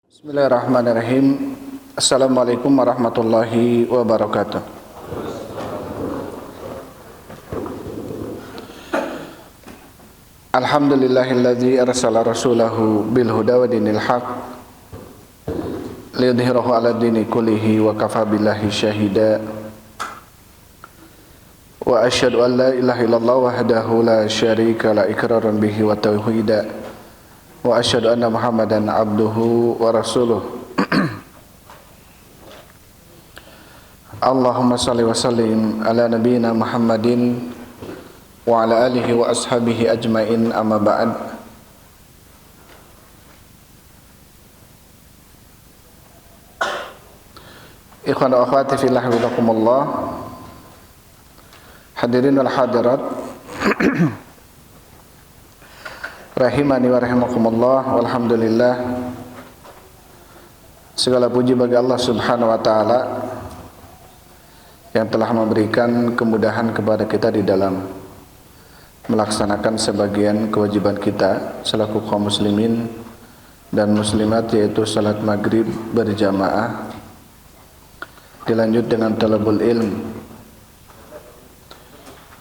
Bismillahirrahmanirrahim. Assalamualaikum warahmatullahi wabarakatuh. Alhamdulillahilladzi arsala rasulahu bil huda wa dinil haq liyudhhirahu 'ala dini kullihi wa kafa billahi syahida. Wa asyhadu an la ilaha illallah wahdahu la syarika la iqraran bihi wa tauhida. Wa asyhadu anna Muhammadan abduhu wa rasuluh. Allahumma salli wa sallim ala nabiyyina Muhammadin wa ala alihi wa ashabihi ajmain, amma ba'd. Ikhwan wa akhwati fillah hafizakumullah. Hadirin wal hadirat rahimani wa rahimakumullah. Walhamdulillah, segala puji bagi Allah subhanahu wa ta'ala yang telah memberikan kemudahan kepada kita di dalam melaksanakan sebagian kewajiban kita selaku kaum muslimin dan muslimat, yaitu salat maghrib berjamaah dilanjut dengan talabul ilm.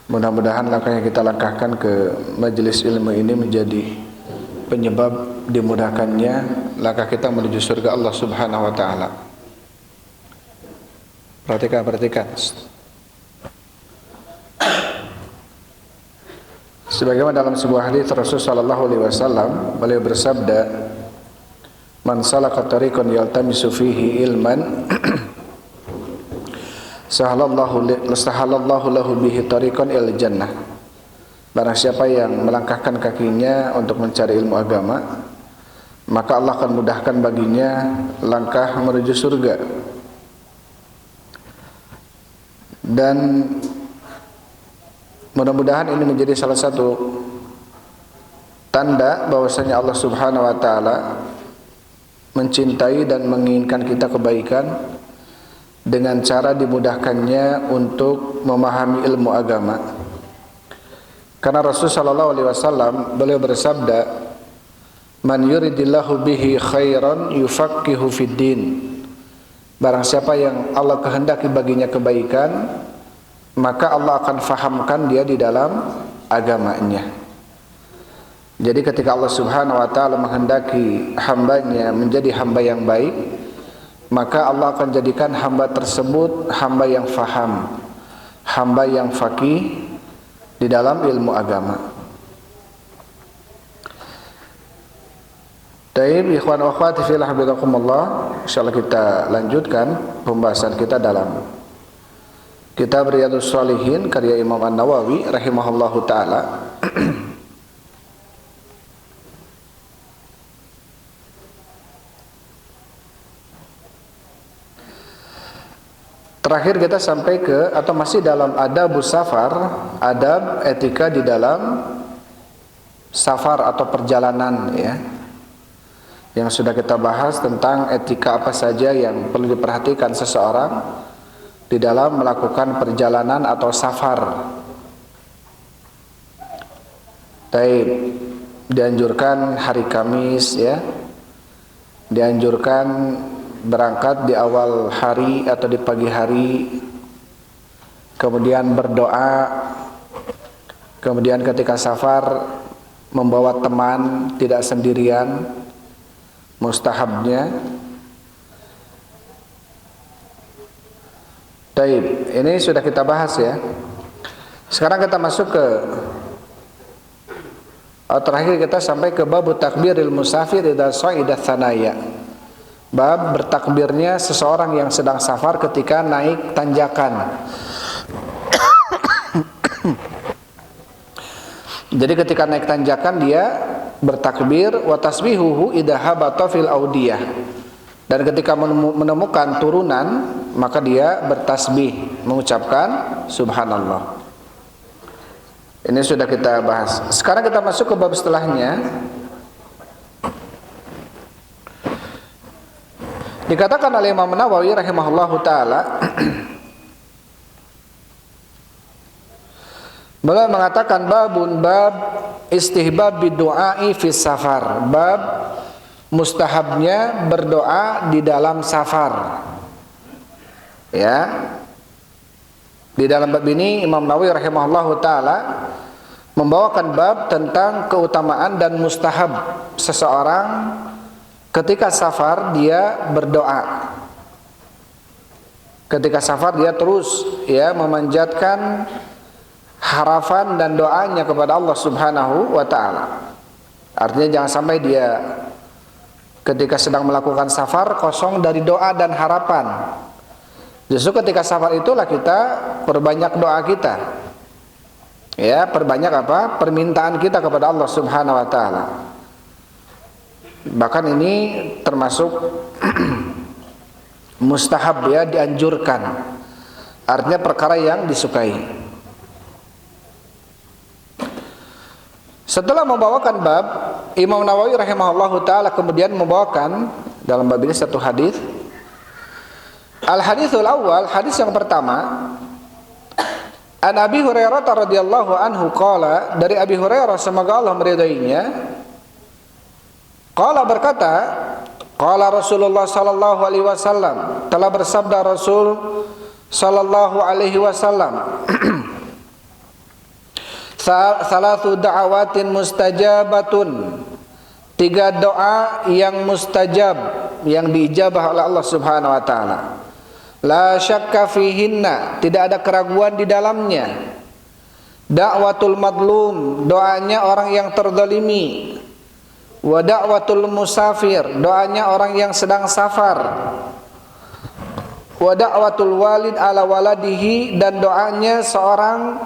Mudah-mudahan langkah yang kita langkahkan ke majelis ilmu ini menjadi penyebab dimudahkannya langkah kita menuju surga Allah subhanahu wa ta'ala. Perhatikan. Sebagaimana dalam sebuah hadis Rasulullah sallallahu alaihi wasallam, beliau bersabda, "Man salaka tariqan yaltamisu fihi ilman sahalallahu lahu bihi tariqan il jannah." Barang siapa yang melangkahkan kakinya untuk mencari ilmu agama, maka Allah akan mudahkan baginya langkah menuju surga. Dan mudah-mudahan ini menjadi salah satu tanda bahwasanya Allah subhanahu wa ta'ala mencintai dan menginginkan kita kebaikan dengan cara dimudahkannya untuk memahami ilmu agama. Karena Rasul sallallahu alaihi wasallam beliau bersabda, "Man yuridillahu bihi khairan yufaqihu fid din." Barang siapa yang Allah kehendaki baginya kebaikan, maka Allah akan fahamkan dia di dalam agamanya. Jadi ketika Allah subhanahu wa ta'ala menghendaki hambanya menjadi hamba yang baik, maka Allah akan jadikan hamba tersebut hamba yang faham, hamba yang faqih di dalam ilmu agama. Taib, ikhwan wa akhwati fillah hafizakumullah. Insyaallah kita lanjutkan pembahasan kita dalam kitab Riyadhus Shalihin karya Imam An-Nawawi rahimahullahu taala. Terakhir kita sampai ke, atau masih dalam adabus safar, adab etika di dalam safar atau perjalanan, ya. Yang sudah kita bahas tentang etika apa saja yang perlu diperhatikan seseorang di dalam melakukan perjalanan atau safar. Taib, dianjurkan hari Kamis, ya. Dianjurkan berangkat di awal hari atau di pagi hari, kemudian berdoa, kemudian ketika safar membawa teman, tidak sendirian, mustahabnya. Taib, ini sudah kita bahas, ya. Sekarang kita masuk ke terakhir kita sampai ke bab takbiril musafir idza sa'ida tsanaya. Bab bertakbirnya seseorang yang sedang safar ketika naik tanjakan. Jadi ketika naik tanjakan dia bertakbir, wa tasbihuhu idza habata fil audiyah. Dan ketika menemukan turunan, maka dia bertasbih, mengucapkan subhanallah. Ini sudah kita bahas. Sekarang kita masuk ke bab setelahnya. Dikatakan oleh Imam Nawawi rahimahullahu taala, beliau mengatakan bab istihbab bidu'ai fi safar, bab mustahabnya berdoa di dalam safar. Ya. Di dalam bab ini Imam Nawawi rahimahullahu taala membawakan bab tentang keutamaan dan mustahab seseorang ketika safar dia berdoa. Ketika safar dia terus ya memanjatkan harapan dan doanya kepada Allah Subhanahu wa taala. Artinya jangan sampai dia ketika sedang melakukan safar kosong dari doa dan harapan. Justru ketika safar itulah kita perbanyak doa kita. Ya, perbanyak apa? Permintaan kita kepada Allah Subhanahu wa taala. Bahkan ini termasuk mustahab ya, dianjurkan. Artinya perkara yang disukai. Setelah membawakan bab, Imam Nawawi rahimahullahu taala kemudian membawakan dalam bab ini satu hadis. Al-haditsul awal, hadis yang pertama, An Abi Hurairah radhiyallahu anhu qala, dari Abi Hurairah semoga Allah meridainya, qala berkata, qala Rasulullah sallallahu alaihi wasallam, telah bersabda Rasul sallallahu alaihi wasallam, salatu da'awatin mustajabatun, 3 doa yang mustajab, yang diijabah oleh Allah Subhanahu wa taala. La syakka fihinna, tidak ada keraguan di dalamnya. Da'watul madlum, doanya orang yang terzalimi. Wa da'watul musafir, doanya orang yang sedang safar. Wa da'watul walid ala waladihi, dan doanya seorang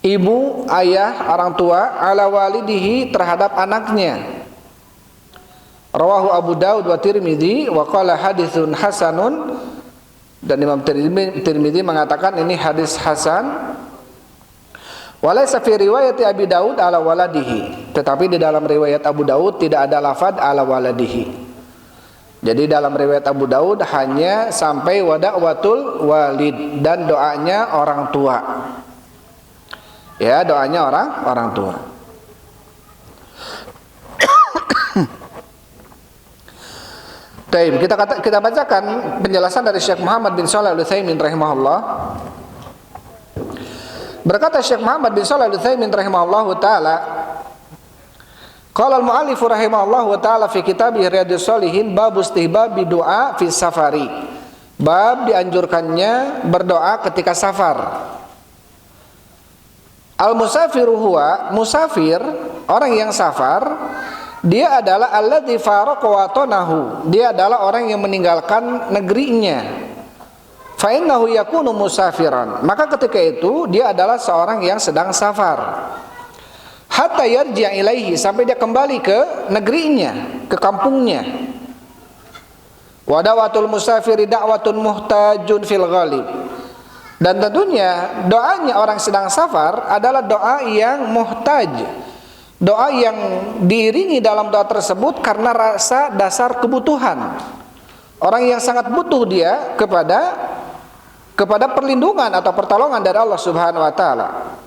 ibu, ayah, orang tua ala walidihi, terhadap anaknya. Rawahu Abu Daud wa Tirmidzi wa qala haditsun hasanun, dan Imam Tirmidzi mengatakan ini hadis hasan. Walaysa fi riwayati Abi Daud ala waladihi, tetapi di dalam riwayat Abu Daud tidak ada lafaz ala waladihi. Jadi dalam riwayat Abu Daud hanya sampai wada'watul walid, dan doanya orang tua. Ya, doanya orang tua. Baik, kita bacakan penjelasan dari Syekh Muhammad bin Shalih Al-Utsaimin rahimahullah. Berkata Syekh Muhammad bin Shalih Al-Utsaimin rahimahullahu taala, qala al-mu'allif rahimahullahu taala fi kitabih Riyadhus Shalihin bab istihbab doa fi safari. Bab dianjurkannya berdoa ketika safar. Al-musafiru huwa, musafir, orang yang safar, dia adalah alladzi faraqa watanahu, dia adalah orang yang meninggalkan negerinya. Fa innahu yakunu musafiran, maka ketika itu dia adalah seorang yang sedang safar. Hatta yarji' ilaihi, sampai dia kembali ke negerinya, ke kampungnya. Wa da'watul musafiri da'watun muhtajun fil ghalib, dan tentunya doanya orang sedang safar adalah doa yang muhtaj, doa yang diiringi dalam doa tersebut karena rasa dasar kebutuhan. Orang yang sangat butuh dia kepada perlindungan atau pertolongan dari Allah Subhanahu wa taala.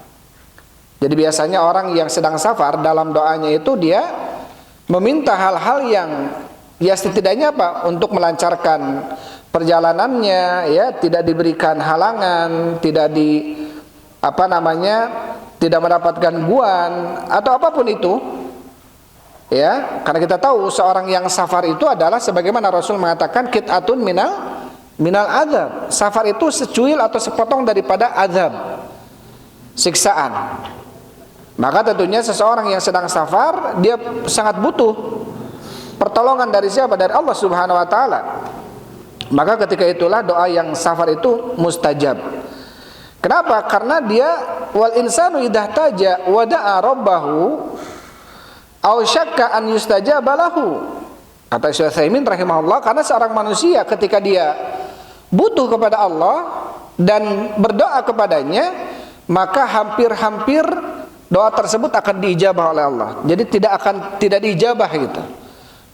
Jadi biasanya orang yang sedang safar dalam doanya itu dia meminta hal-hal yang ya setidaknya apa? Untuk melancarkan perjalanannya, ya, tidak diberikan halangan, tidak tidak mendapatkan gangguan atau apapun itu. Ya, karena kita tahu seorang yang safar itu adalah sebagaimana Rasul mengatakan qit'atun minal azab. Safar itu secuil atau sepotong daripada azab, siksaan. Maka tentunya seseorang yang sedang safar dia sangat butuh pertolongan dari siapa? Dari Allah Subhanahu wa taala. Maka ketika itulah doa yang safar itu mustajab. Kenapa? Karena dia wal insanu idza taja wa da'a rabbahu aw syakka an yustajaba lahu. Kata Syekh Utsaimin rahimahullah, karena seorang manusia ketika dia butuh kepada Allah dan berdoa kepadanya, maka hampir-hampir doa tersebut akan diijabah oleh Allah. Jadi tidak diijabah gitu.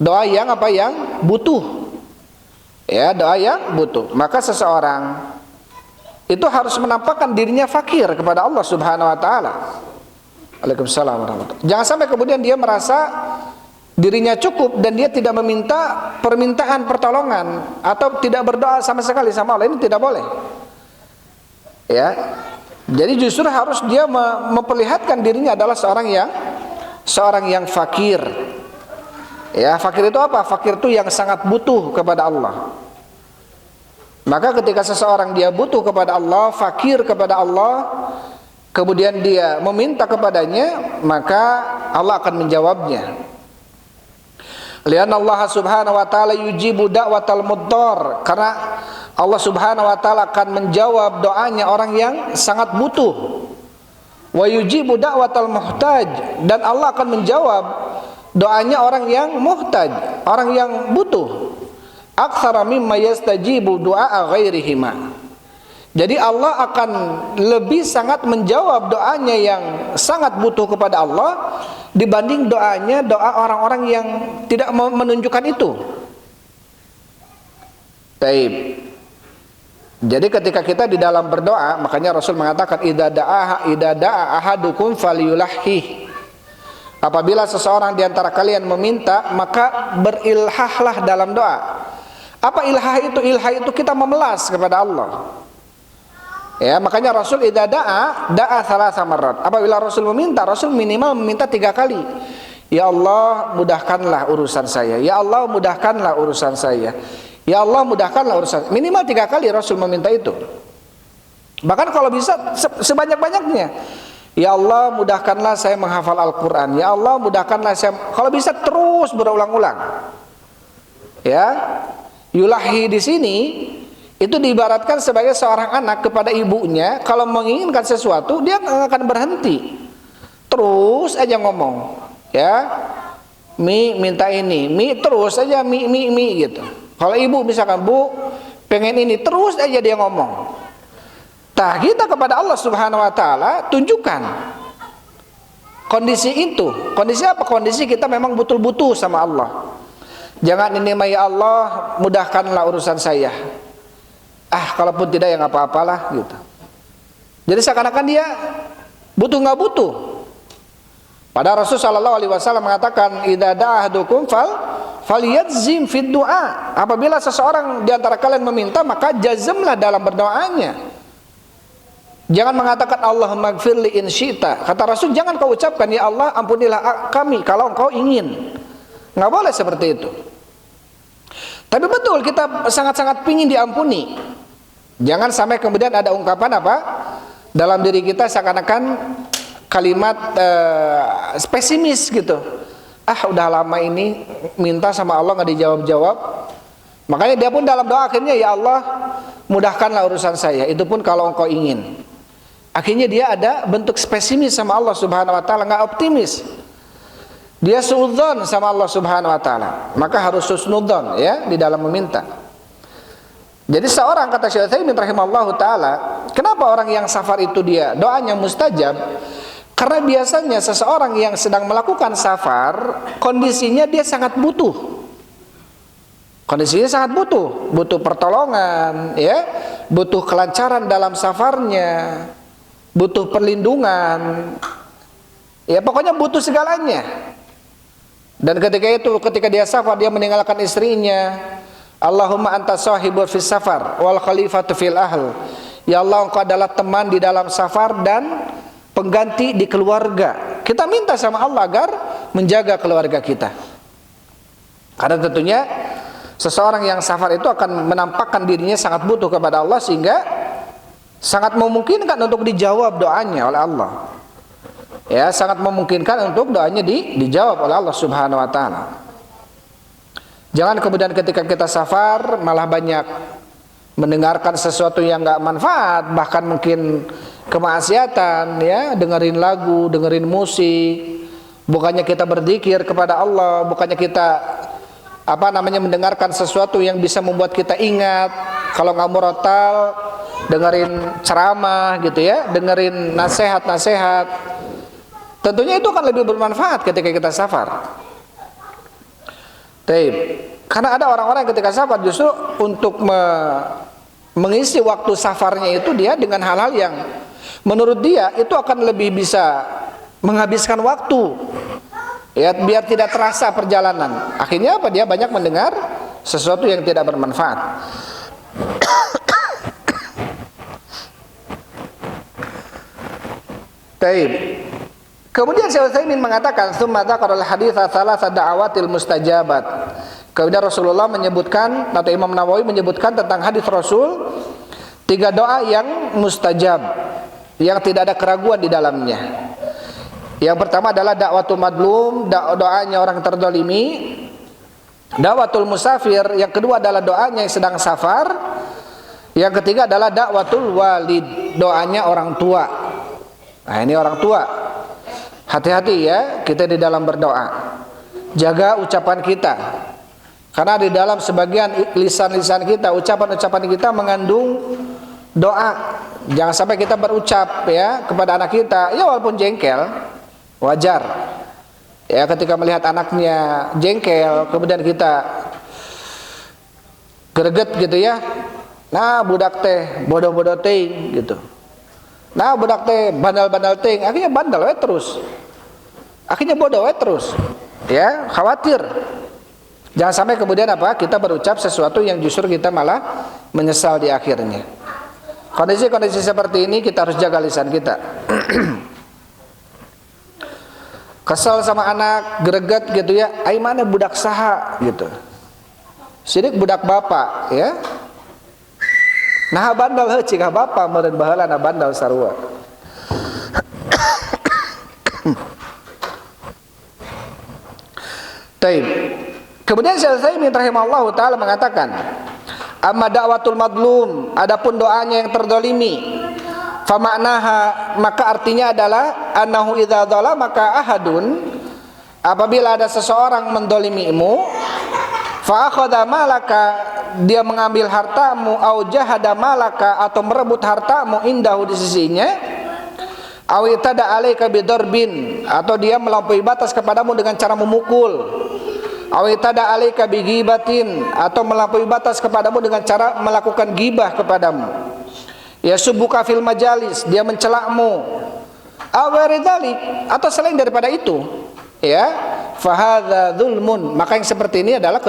Doa yang apa? Yang butuh. Ya, doa yang butuh. Maka seseorang itu harus menampakkan dirinya fakir kepada Allah Subhanahu wa taala. Waalaikumsalam warahmatullahi wabarakatuh. Jangan sampai kemudian dia merasa dirinya cukup dan dia tidak meminta permintaan pertolongan atau tidak berdoa sama sekali sama Allah, ini tidak boleh. Ya. Jadi justru harus dia memperlihatkan dirinya adalah seorang yang fakir. Ya, fakir itu apa? Fakir itu yang sangat butuh kepada Allah. Maka ketika seseorang dia butuh kepada Allah, fakir kepada Allah, kemudian dia meminta kepadanya, maka Allah akan menjawabnya. Lian Allah Subhanahu wa taala yujibu da'watal muddar, karena Allah Subhanahu wa taala akan menjawab doanya orang yang sangat butuh. Wa yujibu da'watal muhtaj, dan Allah akan menjawab doanya orang yang muhtaj, orang yang butuh. Aktsara mimma yastajibu du'a ghairihima. Jadi Allah akan lebih sangat menjawab doanya yang sangat butuh kepada Allah dibanding doa orang-orang yang tidak menunjukkan itu. Taib. Jadi ketika kita di dalam berdoa, makanya Rasul mengatakan idza da'a ahadukum falyulahhi. Apabila seseorang di antara kalian meminta, maka berilhahlah dalam doa. Apa ilhah itu? Ilhah itu kita memelas kepada Allah. Ya, makanya Rasul idza da'a thalatha marrat. Apabila Rasul meminta, Rasul minimal meminta 3 kali. Ya Allah, mudahkanlah urusan saya. Ya Allah, mudahkanlah urusan saya. Ya Allah, mudahkanlah urusan. Minimal 3 kali Rasul meminta itu. Bahkan kalau bisa sebanyak-banyaknya. Ya Allah, mudahkanlah saya menghafal Al-Qur'an. Ya Allah, mudahkanlah saya. Kalau bisa terus berulang-ulang. Ya. Yulahi di sini itu diibaratkan sebagai seorang anak kepada ibunya, kalau menginginkan sesuatu dia akan berhenti, terus aja ngomong, ya, minta ini, terus aja mi gitu. Kalau ibu misalkan, Bu pengen ini, terus aja dia ngomong. Nah, kita kepada Allah Subhanahu wa taala tunjukkan kondisi itu. Kondisi apa? Kondisi kita memang betul-betul sama Allah. Jangan ini, ya Allah, mudahkanlah urusan saya. Kalaupun tidak ya nggak apa-apalah gitu. Jadi seakan-akan dia butuh nggak butuh. Padahal Rasulullah SAW mengatakan idza da'ahadukum falyadzim fid du'a. Apabila seseorang di antara kalian meminta, maka jazmlah dalam berdoanya. Jangan mengatakan Allahumma gfirli in syi'ta. Kata Rasul, jangan kau ucapkan ya Allah ampunilah kami kalau engkau ingin. Nggak boleh seperti itu. Tapi betul kita sangat-sangat pingin diampuni. Jangan sampai kemudian ada ungkapan apa dalam diri kita seakan-akan kalimat pesimis gitu. Udah lama ini minta sama Allah nggak dijawab-jawab. Makanya dia pun dalam doa akhirnya, ya Allah mudahkanlah urusan saya. Itu pun kalau engkau ingin. Akhirnya dia ada bentuk pesimis sama Allah Subhanahu wa taala, nggak optimis. Dia suudzon sama Allah Subhanahu wa taala. Maka harus husnudzon ya di dalam meminta. Jadi seorang, kata Syekh Utsaimin rahimahullahu taala, kenapa orang yang safar itu dia doanya mustajab? Karena biasanya seseorang yang sedang melakukan safar, kondisinya dia sangat butuh. Kondisinya sangat butuh, butuh pertolongan ya, butuh kelancaran dalam safarnya, butuh perlindungan. Ya pokoknya butuh segalanya. Dan ketika dia safar, dia meninggalkan istrinya. Allahumma anta sahibu fis safar wal khalifatu fil ahl. Ya Allah, engkau adalah teman di dalam safar dan pengganti di keluarga. Kita minta sama Allah agar menjaga keluarga kita. Karena tentunya seseorang yang safar itu akan menampakkan dirinya sangat butuh kepada Allah, sehingga sangat memungkinkan untuk dijawab doanya oleh Allah. Ya, sangat memungkinkan untuk doanya dijawab oleh Allah Subhanahu wa taala. Jangan kemudian ketika kita safar malah banyak mendengarkan sesuatu yang enggak manfaat, bahkan mungkin kemaksiatan ya, dengerin lagu, dengerin musik. Bukannya kita berzikir kepada Allah, bukannya kita mendengarkan sesuatu yang bisa membuat kita ingat. Kalau nggak murotal, dengerin ceramah gitu ya, dengerin nasihat-nasihat. Tentunya itu akan lebih bermanfaat ketika kita safar. Karena ada orang-orang ketika safar justru untuk mengisi waktu safarnya itu dia dengan hal-hal yang menurut dia itu akan lebih bisa menghabiskan waktu. Ya, biar tidak terasa perjalanan. Akhirnya apa? Dia banyak mendengar sesuatu yang tidak bermanfaat. Taib. Kemudian Syekh Utsaimin mengatakan, "Tsumma dzakara al-hadits tsalatsa da'awatil mustajabat." Kemudian Rasulullah menyebutkan, atau Imam Nawawi menyebutkan tentang hadis Rasul 3 doa yang mustajab, yang tidak ada keraguan di dalamnya. Yang pertama adalah dakwatul madlum, doanya orang terdolimi. Dakwatul musafir, yang kedua adalah doanya yang sedang safar. Yang ketiga adalah dakwatul walid, doanya orang tua. Nah, ini orang tua. Hati-hati ya kita di dalam berdoa. Jaga ucapan kita. Karena di dalam sebagian lisan-lisan kita, ucapan-ucapan kita mengandung doa. Jangan sampai kita berucap ya kepada anak kita, ya walaupun jengkel, wajar. Ya ketika melihat anaknya jengkel, kemudian kita greget gitu ya. Nah, budak teh bodoh-bodoh ting gitu. Nah, budak teh bandal-bandal ting, akhirnya bandal we terus. Akhirnya bodoh we terus. Ya, khawatir. Jangan sampai kemudian apa? Kita berucap sesuatu yang justru kita malah menyesal di akhirnya. Kondisi-kondisi seperti ini kita harus jaga lisan kita. Kesel sama anak, greget gitu ya, ai mana budak saha gitu. Sidik budak bapak ya. Nah bandal heuh cingah bapak meureun baheula na bandal sarua. Taib. Kemudian Syekh Utsaimin rahimahullahu taala mengatakan, amma da'watul madlum, adapun doanya yang terdolimi, fa maknaha, maka artinya adalah annahu idza maka ahadun, apabila ada seseorang mendolimimu, fa akhadha malaka, dia mengambil hartamu, au jahada malaka, atau merebut hartamu, indahu di sisinya, aw itada alaika bidarbin, atau dia melampaui batas kepadamu dengan cara memukul, aw itada alaika bigibatin, atau melampaui batas kepadamu dengan cara melakukan gibah kepadamu, ya subuka fil majalis, dia mencelakmu, aw ridalik, atau selain daripada itu, ya fahadza dzulmun, maka yang seperti ini adalah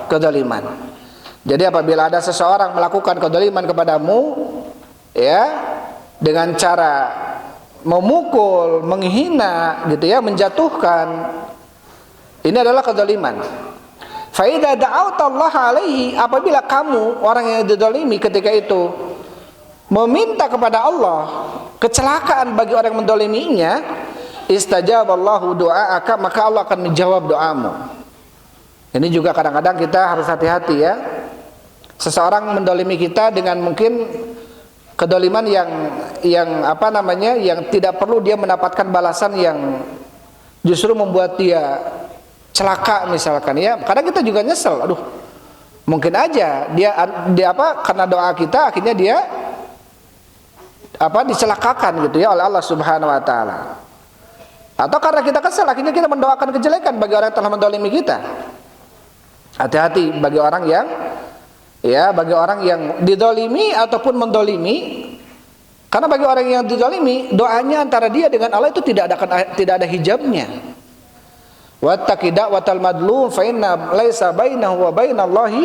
kedzaliman. Jadi apabila ada seseorang melakukan kedzaliman kepadamu, ya dengan cara memukul, menghina, gitu ya, menjatuhkan, ini adalah kedzaliman. Fa idza da'awta Allah alaihi, apabila kamu orang yang didolimi ketika itu meminta kepada Allah kecelakaan bagi orang yang mendoliminya, istajaballahu du'aaka, maka Allah akan menjawab doamu. Ini juga kadang-kadang kita harus hati-hati ya. Seseorang mendolimi kita dengan mungkin kedoliman yang apa namanya, yang tidak perlu dia mendapatkan balasan yang justru membuat dia celaka misalkan ya. Kadang kita juga nyesel, aduh mungkin aja dia apa, karena doa kita akhirnya dia apa, dicelakakan gitu ya oleh Allah Subhanahu wa taala. Atau karena kita kesal akhirnya kita mendoakan kejelekan bagi orang yang telah mendolimi kita. Hati-hati bagi orang yang, ya bagi orang yang didolimi ataupun mendolimi. Karena bagi orang yang didolimi, doanya antara dia dengan Allah itu tidak ada hijabnya. Wattaqi da'watal madlum fa inna laisa bainahu wa bainallahi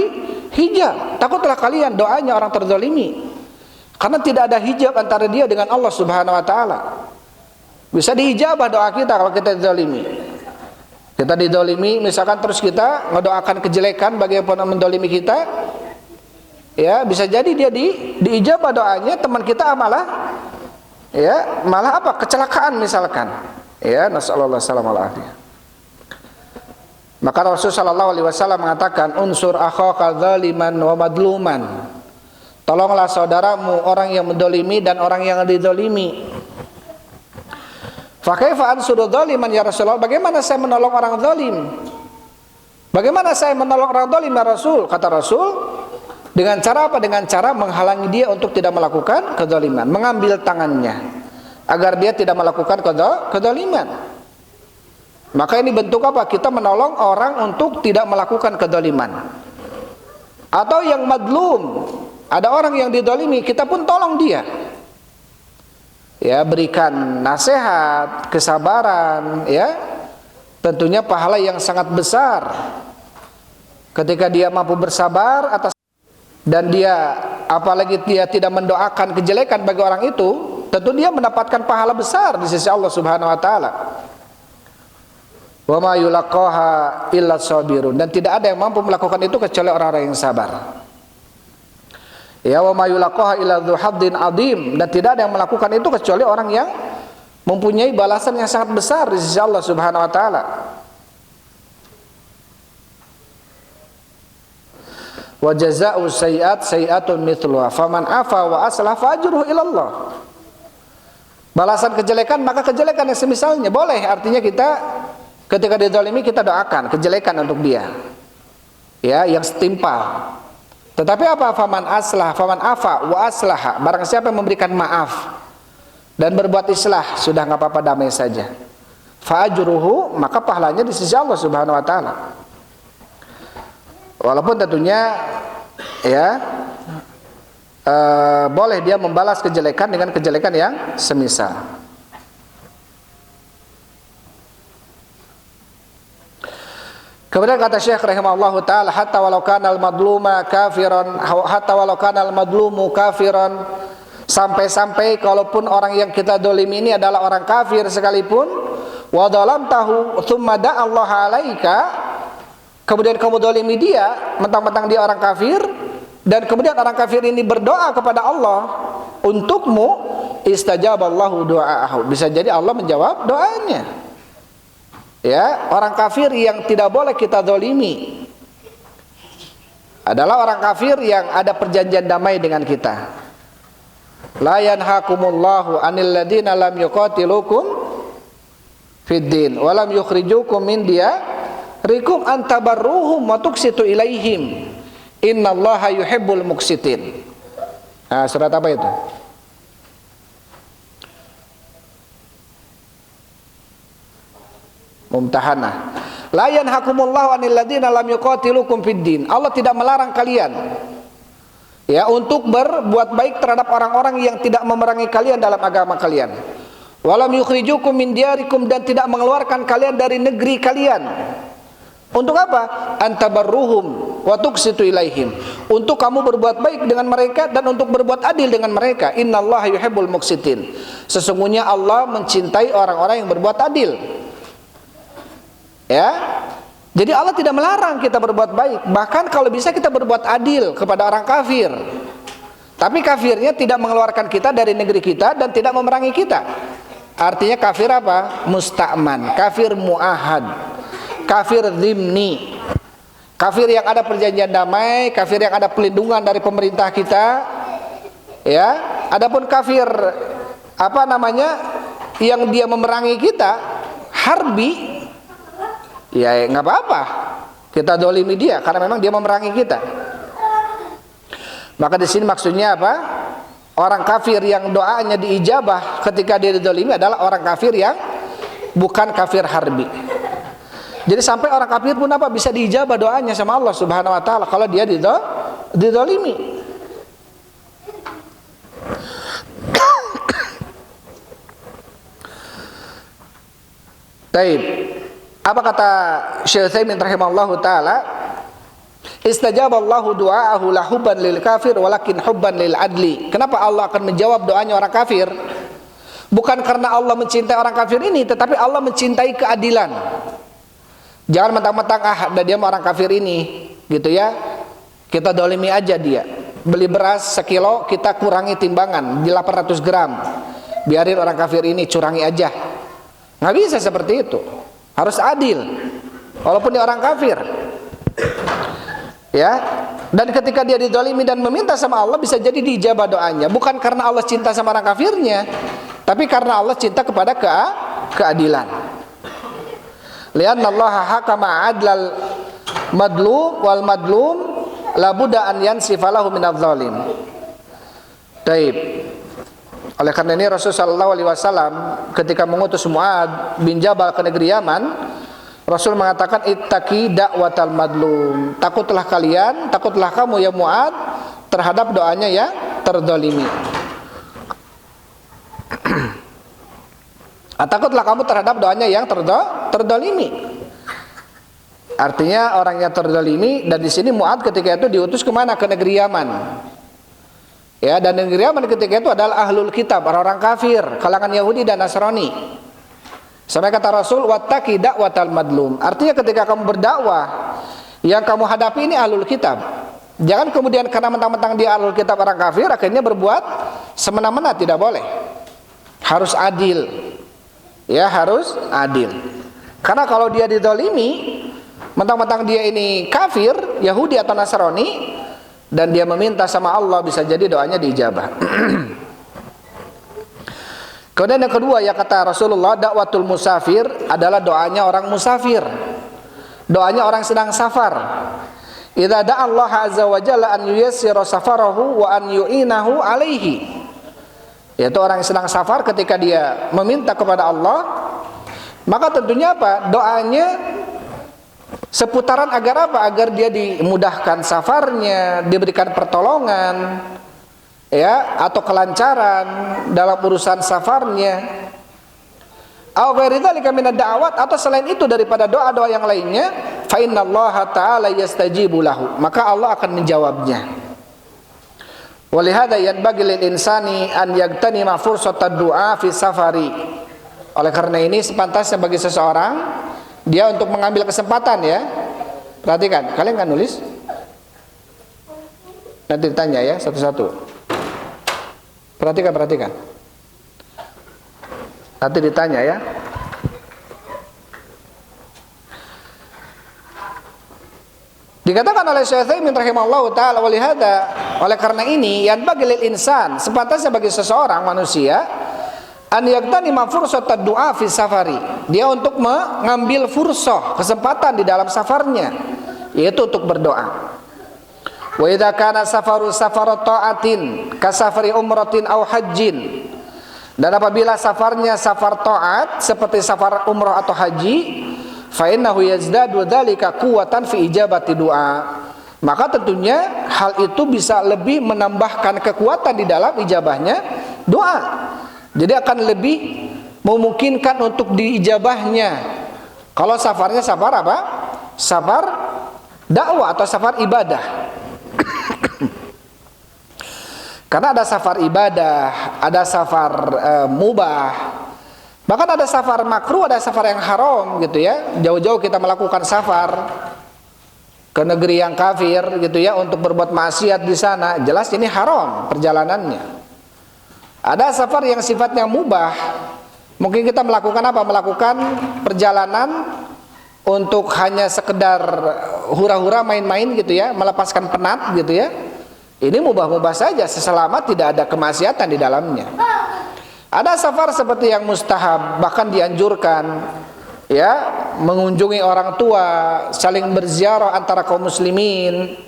hijab. Takutlah kalian doanya orang terdolimi, karena tidak ada hijab antara dia dengan Allah Subhanahu wa taala. Bisa diijabah doa kita kalau kita didolimi. Kita didolimi misalkan terus kita ngedoakan kejelekan bagi yang mendolimi kita, ya bisa jadi dia diijabah doanya, teman kita malah ya malah apa, kecelakaan misalkan, ya nasallallahu alaihi. Maka Rasulullah sallallahu alaihi wasallam mengatakan, unsur akhaka dzaliman wa madluman, tolonglah saudaramu orang yang mendolimi dan orang yang didolimi. Fa kaifa ansuru dzaliman ya Rasulullah, bagaimana saya menolong orang zalim? Bagaimana saya menolong orang zalim ya Rasul? Kata Rasul, dengan cara apa? Dengan cara menghalangi dia untuk tidak melakukan kedzaliman, mengambil tangannya agar dia tidak melakukan kedzaliman. Maka ini bentuk apa? Kita menolong orang untuk tidak melakukan kedzaliman. Atau yang madlum, ada orang yang didolimi, kita pun tolong dia. Ya, berikan nasihat, kesabaran, ya, tentunya pahala yang sangat besar ketika dia mampu bersabar atas, dan dia apalagi dia tidak mendoakan kejelekan bagi orang itu, tentu dia mendapatkan pahala besar di sisi Allah Subhanahu wa taala. Wa ma yulaqaha illa sabirun, dan tidak ada yang mampu melakukan itu kecuali orang-orang yang sabar. Ya, wa ma yulaqaha illa dzu haddin adzim, dan tidak ada yang melakukan itu kecuali orang yang mempunyai balasan yang sangat besar di sisi Allah Subhanahu wa taala. Wa jazaa'u sayyi'at sayyi'atun mithluha faman afa wa aslah fa ajruhu ila Allah. Balasan kejelekan maka kejelekan yang semisalnya boleh, artinya kita ketika dizalimi kita doakan kejelekan untuk dia, ya, yang setimpal. Tetapi apa? Faman aslah, faman afa wa aslaha, barang siapa yang memberikan maaf dan berbuat islah, sudah nggak apa-apa, damai saja. Fa ajruhu, maka pahalanya di sisi Allah Subhanahu wa taala. Walaupun tentunya ya boleh dia membalas kejelekan dengan kejelekan yang semisal. Kemudian kata Syekh rahimahullahu taala, hatta walau kana al-madluma kafiran, hatta walau kana al-madlumu kafiran, sampai-sampai kalaupun orang yang kita dolimi ini adalah orang kafir sekalipun, wa dalamtahu tsumma da'a Allah 'alaika, kemudian kamu dolimi dia, mentang-mentang dia orang kafir, dan kemudian orang kafir ini berdoa kepada Allah untukmu, istajaballahu du'aahu, bisa jadi Allah menjawab doanya. Ya, orang kafir yang tidak boleh kita dolimi adalah orang kafir yang ada perjanjian damai dengan kita. La yanhakumullahu 'anil ladina lam yuqatilukum fid din wa lam yukhrijukum min diyarikum an tabarruhum wa tuqsitu ilaihim innallaha yuhibbul muqsitin. Nah, surat apa itu? Mumtahanah. La yanhakumullahu 'anil ladina lam yuqatilukum fid din. Allah tidak melarang kalian, ya, untuk berbuat baik terhadap orang-orang yang tidak memerangi kalian dalam agama kalian. Walam yukhrijukum min diyarikum, dan tidak mengeluarkan kalian dari negeri kalian. Untuk apa? Antabarruhum wa tuqsitu ilaihim, untuk kamu berbuat baik dengan mereka dan untuk berbuat adil dengan mereka. Innallaha yuhibbul muqsitin, sesungguhnya Allah mencintai orang-orang yang berbuat adil. Ya, jadi Allah tidak melarang kita berbuat baik, bahkan kalau bisa kita berbuat adil kepada orang kafir. Tapi kafirnya tidak mengeluarkan kita dari negeri kita dan tidak memerangi kita. Artinya kafir apa? Musta'man, kafir mu'ahad, kafir dhimni, kafir yang ada perjanjian damai, kafir yang ada pelindungan dari pemerintah kita. Ya, adapun kafir apa namanya yang dia memerangi kita, harbi, ya nggak apa-apa, kita dolimi dia karena memang dia memerangi kita. Maka di sini maksudnya apa? Orang kafir yang doanya diijabah ketika dia didolimi adalah orang kafir yang bukan kafir harbi. Jadi sampai orang kafir pun apa? Bisa diijabah doanya sama Allah Subhanahu wa taala kalau dia didolimi. Taib. Apa kata Syekh Utsaimin rahimahullahu taala? Istajaballahu du'aahu la hubban lil kafir walakin hubban lil adli. Kenapa Allah akan menjawab doanya orang kafir? Bukan karena Allah mencintai orang kafir ini, tetapi Allah mencintai keadilan. Jangan mentang-mentang dia orang kafir ini, gitu ya, kita dolimi aja dia. Beli beras sekilo, kita kurangi timbangan di 800 gram. Biarin orang kafir ini curangi aja. Nggak bisa seperti itu. Harus adil, walaupun dia orang kafir. Ya, dan ketika dia dizalimi dan meminta sama Allah, bisa jadi diijabah doanya, bukan karena Allah cinta sama orang kafirnya, tapi karena Allah cinta kepada keadilan. Lianna Allah hakama adlal madlum wal madlum la budda an yansifalahu minadz zalim. Taib. Oleh karena ini Rasulullah SAW ketika mengutus Mu'ad bin Jabal ke negeri Yaman, Rasul mengatakan ittaqi da'watal madlum, takutlah kamu ya Mu'ad terhadap doanya yang terdolimi. Takutlah kamu terhadap doanya yang terdolimi. Artinya orang yang terzalimi, dan di sini Mu'adz ketika itu diutus kemana? Ke negeri Yaman. Ya, dan negeri Yaman ketika itu adalah ahlul kitab, orang-orang kafir, kalangan Yahudi dan Nasrani. Sampai kata Rasul, wattaqi da'watal madlum. Artinya ketika kamu berdakwah, yang kamu hadapi ini ahlul kitab. Jangan kemudian karena mentang-mentang dia ahlul kitab, orang kafir, akhirnya berbuat semena-mena, tidak boleh. Harus adil. Ya, harus adil. Karena kalau dia dizalimi, mentang-mentang dia ini kafir, Yahudi atau Nasrani, dan dia meminta sama Allah, bisa jadi doanya diijabah. Kemudian yang kedua, ya kata Rasulullah, dakwatul musafir adalah doanya orang musafir, doanya orang sedang safar. Idza da'a Allah azza wa jalla an yuyassira safarahu wa an yu'inahu alaihi. Yaitu orang yang sedang safar ketika dia meminta kepada Allah, maka tentunya apa? Doanya seputaran agar apa? Agar dia dimudahkan safarnya, diberikan pertolongan, ya, atau kelancaran dalam urusan safarnya. Aw ghairi dzalika min ad-da'awat, atau selain itu daripada doa-doa yang lainnya, fa innallaha ta'ala yastajibu lahu, maka Allah akan menjawabnya. Walihada yanbaghi lil insani an yagtanima fursatad du'a fi safari. Oleh karena ini sepantasnya bagi seseorang dia untuk mengambil kesempatan, ya. Perhatikan, kalian nggak nulis? Nanti ditanya ya satu-satu. Perhatikan. Nanti ditanya ya. Dikatakan oleh Syekh Utsaimin rahimahullahu taala, walihada, oleh karena ini yang bagi lil insan, sepantasnya bagi seseorang manusia, an yagtanima fursatad du'a fi safari, dia untuk mengambil fursah, kesempatan di dalam safarnya, yaitu untuk berdoa. Wa idza kana safaru safaru ta'atin ka safari umratin aw hajjin, dan apabila safarnya safar taat seperti safar umrah atau haji, fa innahu yazdadu dzalika quwwatan fi ijabati du'a, maka tentunya hal itu bisa lebih menambahkan kekuatan di dalam ijabahnya doa. Jadi akan lebih memungkinkan untuk diijabahnya kalau safarnya safar apa? Safar dakwah atau safar ibadah. Karena ada safar ibadah, ada safar mubah, bahkan ada safar makruh, ada safar yang haram gitu ya. Jauh-jauh kita melakukan safar ke negeri yang kafir gitu ya, untuk berbuat maksiat di sana, jelas ini haram perjalanannya. Ada safar yang sifatnya mubah, mungkin kita melakukan apa? Melakukan perjalanan untuk hanya sekedar hura-hura, main-main gitu ya, melepaskan penat gitu ya. Ini mubah-mubah saja selama tidak ada kemaksiatan di dalamnya. Ada safar seperti yang mustahab, bahkan dianjurkan ya, mengunjungi orang tua, saling berziarah antara kaum muslimin.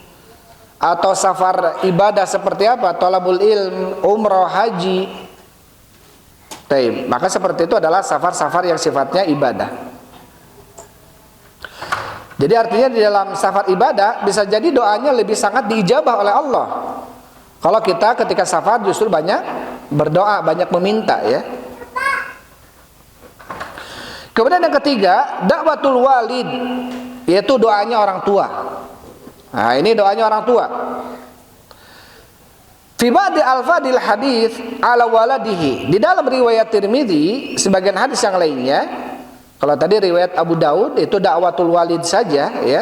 Atau safar ibadah seperti apa? Thalabul ilm, umrah, haji. Taib. Maka seperti itu adalah safar-safar yang sifatnya ibadah. Jadi artinya di dalam safar ibadah bisa jadi doanya lebih sangat diijabah oleh Allah. Kalau kita ketika safar justru banyak berdoa, banyak meminta ya. Kemudian yang ketiga, dakwatul walid, yaitu doanya orang tua. Nah, ini doanya orang tua. Fi ba'di alfadil hadis ala waladihi. Di dalam riwayat Tirmidzi, sebagian hadis yang lainnya, kalau tadi riwayat Abu Daud itu dakwatul walid saja ya.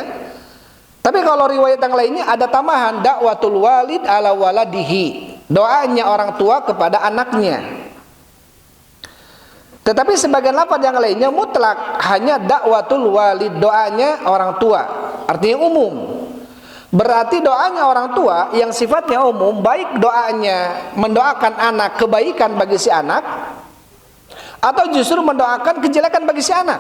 Tapi kalau riwayat yang lainnya ada tambahan dakwatul walid ala waladihi, doanya orang tua kepada anaknya. Tetapi sebagian lafaz yang lainnya mutlak, hanya dakwatul walid, doanya orang tua, artinya umum. Berarti doanya orang tua yang sifatnya umum, baik doanya mendoakan anak kebaikan bagi si anak, atau justru mendoakan kejelekan bagi si anak.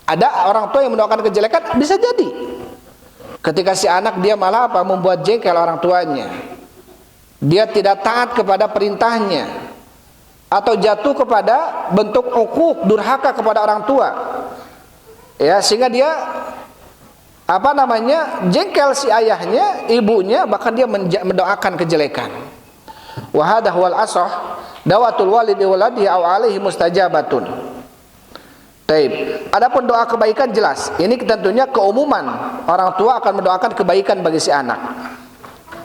Ada orang tua yang mendoakan kejelekan, bisa jadi ketika si anak dia malah apa? Membuat jengkel orang tuanya, dia tidak taat kepada perintahnya, atau jatuh kepada bentuk uquq, durhaka kepada orang tua ya, sehingga dia jengkel si ayahnya, ibunya, bahkan dia mendoakan kejelekan. Wa hadha huwal ashah, dawatul walidi waladihi aw alaihi mustajabatun. Taib. Adapun doa kebaikan jelas. Ini tentunya keumuman. Orang tua akan mendoakan kebaikan bagi si anak.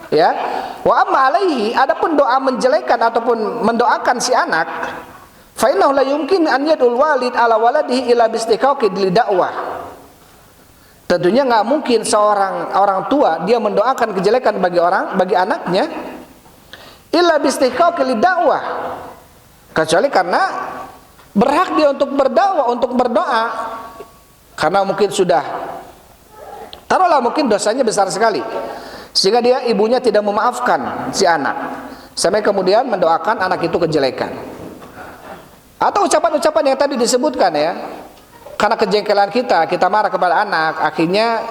Ya. Wa amma alaihi, adapun doa menjelekan ataupun mendoakan si anak, fa innahu la yumkin an yadul walid ala waladihi ila bistiqaqi dakwah. Tentunya enggak mungkin seorang orang tua dia mendoakan kejelekan bagi anaknya illa bistiqaqi dakwah. Kecuali karena berhak dia untuk berdakwah, untuk berdoa. Karena mungkin sudah, taruhlah mungkin dosanya besar sekali, sehingga dia ibunya tidak memaafkan si anak, sampai kemudian mendoakan anak itu kejelekan. Atau ucapan-ucapan yang tadi disebutkan ya, karena kejengkelan kita marah kepada anak, akhirnya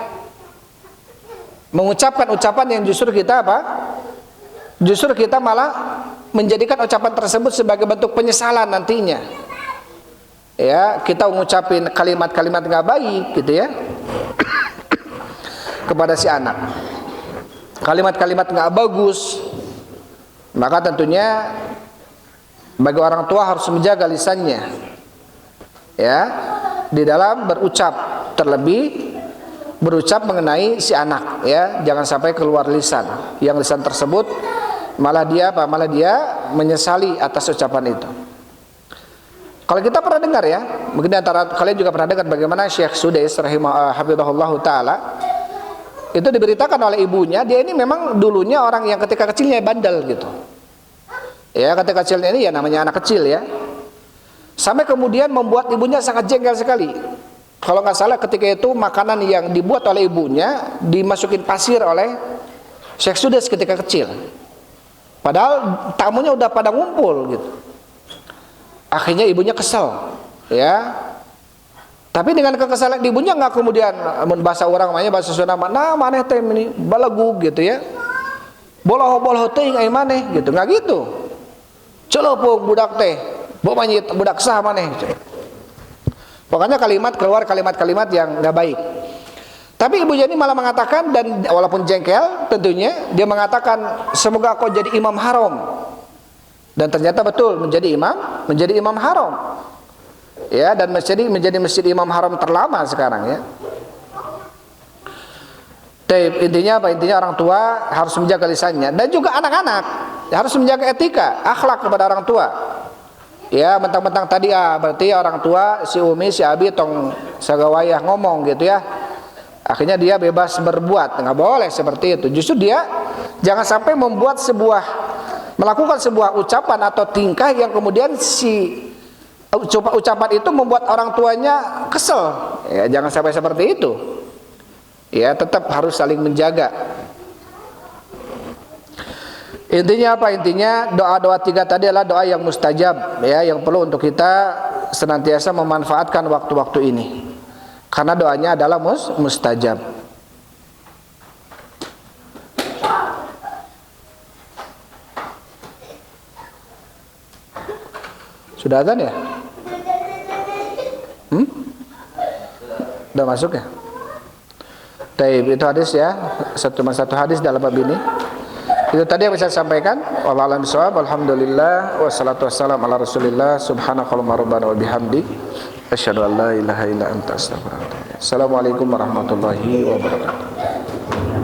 mengucapkan ucapan yang justru kita apa? Justru kita malah menjadikan ucapan tersebut sebagai bentuk penyesalan nantinya. Ya, kita mengucapin kalimat-kalimat nggak baik gitu ya kepada si anak, kalimat-kalimat nggak bagus. Maka tentunya bagi orang tua harus menjaga lisannya ya di dalam berucap, terlebih berucap mengenai si anak ya, jangan sampai keluar lisan yang lisan tersebut malah dia menyesali atas ucapan itu. Kalau kita pernah dengar ya, mungkin antara kalian juga pernah dengar bagaimana Syekh Sudais rahimahullahu taala itu diberitakan oleh ibunya, dia ini memang dulunya orang yang ketika kecilnya bandel gitu. Ya, ketika kecilnya ini ya namanya anak kecil ya. Sampai kemudian membuat ibunya sangat jengkel sekali. Kalau nggak salah ketika itu makanan yang dibuat oleh ibunya dimasukin pasir oleh Syekh Sudais ketika kecil. Padahal tamunya udah pada ngumpul gitu. Akhirnya ibunya kesel, ya. Tapi dengan kekesalan ibunya nggak kemudian bahasa orang namanya bahasa Sunda, nah maneh teh ini balagu gitu ya, boloh teh ai maneh gitu, nggak gitu. Celopong budak teh, bokmanya budak sah maneh. Pokoknya keluar kalimat-kalimat yang nggak baik. Tapi ibunya ini malah mengatakan, dan walaupun jengkel tentunya dia mengatakan semoga kau jadi imam haram. Dan ternyata betul menjadi imam haram ya, dan menjadi masjid imam haram terlama sekarang ya. Intinya apa? Intinya orang tua harus menjaga lisannya, dan juga anak-anak harus menjaga etika akhlak kepada orang tua ya. Mentang-mentang tadi berarti orang tua si Umi si Abi tong sagawayah ngomong gitu ya, akhirnya dia bebas berbuat, nggak boleh seperti itu. Justru dia jangan sampai melakukan sebuah ucapan atau tingkah yang kemudian si ucapan itu membuat orang tuanya kesel ya, jangan sampai seperti itu ya. Tetap harus saling menjaga. Intinya apa? Intinya doa-doa 3 tadi adalah doa yang mustajab ya, yang perlu untuk kita senantiasa memanfaatkan waktu-waktu ini, karena doanya adalah mustajab. Sudah azan ya? Udah masuk ya? Taib, itu hadis ya, satu hadis dalam bab ini. Itu tadi yang bisa saya sampaikan. Wallahu a'lam bishawab. Alhamdulillah wassalatu wassalamu ala Rasulillah. Subhanakallahumma rabbana wa bihamdik asyhadu an la ilaha illa anta astaghfiruka wa atubu ilaik. Assalamualaikum warahmatullahi wabarakatuh.